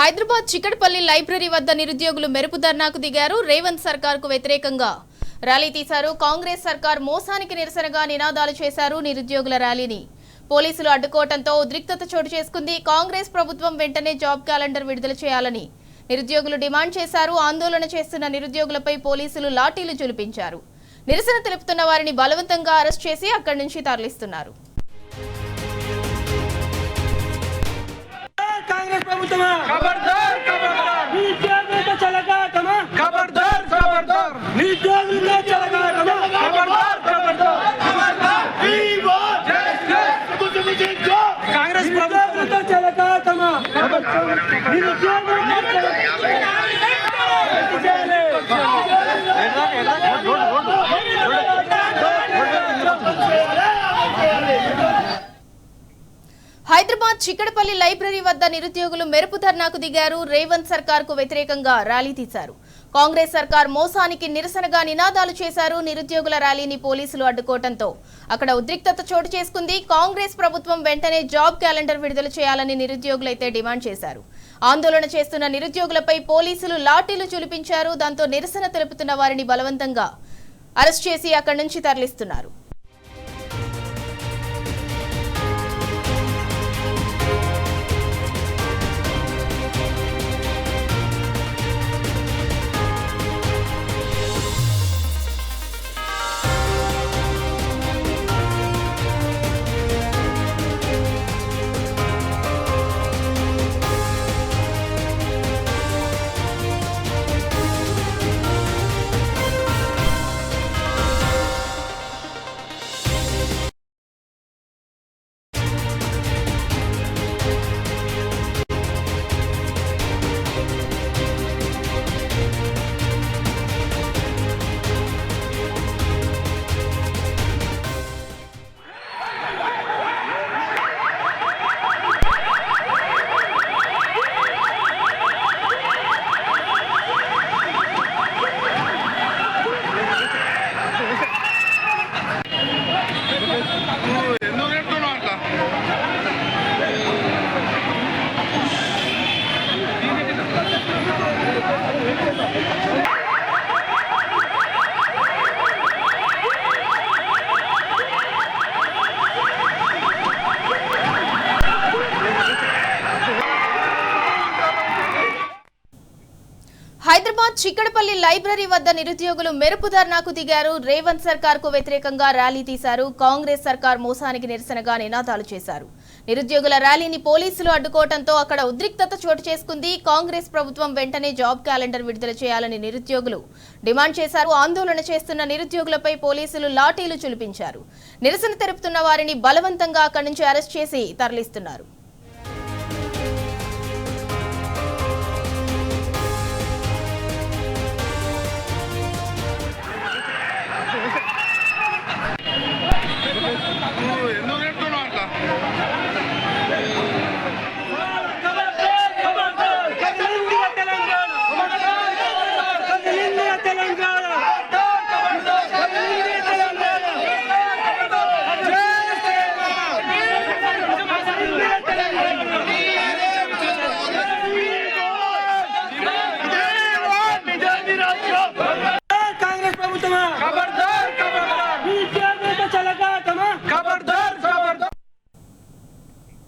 Hyderabad Chikkadpally library వద్ద నిరుద్యోగులు మెరుపు ధర్నాకు దిగారు. రేవంత్ సర్కార్కు వ్యతిరేకంగా ర్యాలీ తీశారు. కాంగ్రెస్ సర్కార్ మోసానికి నిరసనగా నినాదాలు చేశారు. నిరుద్యోగుల ర్యాలీని పోలీసులు అడ్డుకోవడంతో ఉద్రిక్తత చోటు చేసుకుంది. కాంగ్రెస్ ప్రభుత్వం వెంటనే జాబ్ క్యాలెండర్ విడుదల చేయాలని నిరుద్యోగులు డిమాండ్ చేశారు. ఆందోళన చేస్తున్న నిరుద్యోగులపై పోలీసులు లాఠీలు ఝుళిపించారు. నిరసన తెలుపుతున్న వారిని బలవంతంగా అరెస్ట్ చేసి అక్కడి నుంచి తరలిస్తున్నారు. कांग्रेस प्रभुत्व खबरदार खबरदार निरुद्योगुलको चलगाटमा खबरदार खबरदार निरुद्योगुलको चलगाटमा खबरदार खबरदार खबरदार वी वांट जस्टिस कांग्रेस प्रभुत्वको चलगाटमा निरुद्योगुलको హైదరాబాద్ చికడపల్లి లైబ్రరీ వద్ద నిరుద్యోగులు మెరుపు ధర్నాకు దిగారు. రేవంత్ సర్కార్కు వ్యతిరేకంగా ర్యాలీ తీశారు. కాంగ్రెస్ సర్కార్ మోసానికి నిరసనగా నినాదాలు చేశారు. నిరుద్యోగుల ర్యాలీని పోలీసులు అడ్డుకోవడంతో అక్కడ ఉద్రిక్తత చోటు చేసుకుంది. కాంగ్రెస్ ప్రభుత్వం వెంటనే జాబ్ క్యాలెండర్ విడుదల చేయాలని నిరుద్యోగులైతే డిమాండ్ చేశారు. ఆందోళన చేస్తున్న నిరుద్యోగులపై పోలీసులు లాఠీలు ఝుళిపించారు. దాంతో నిరసన తెలుపుతున్న వారిని బలవంతంగా అరెస్ట్ చేసి అక్కడి నుంచి తరలిస్తున్నారు. హైదరాబాద్ చికడపల్లి లైబ్రరీ వద్ద నిరుద్యోగులు మెరుపు ధర్నాకు దిగారు. రేవంత్ సర్కార్కు వ్యతిరేకంగా ర్యాలీ తీశారు. కాంగ్రెస్ సర్కార్ మోసానికి నిరసనగా నినాదాలు చేశారు. నిరుద్యోగుల ర్యాలీని పోలీసులు అడ్డుకోవడంతో అక్కడ ఉద్రిక్తత చోటు చేసుకుంది. కాంగ్రెస్ ప్రభుత్వం వెంటనే జాబ్ క్యాలెండర్ విడుదల చేయాలని నిరుద్యోగులు డిమాండ్ చేశారు. ఆందోళన చేస్తున్న నిరుద్యోగులపై పోలీసులు లాఠీలు ఝుళిపించారు. నిరసన తెలుపుతున్న వారిని బలవంతంగా అక్కడి నుంచి అరెస్ట్ చేసి తరలిస్తున్నారు.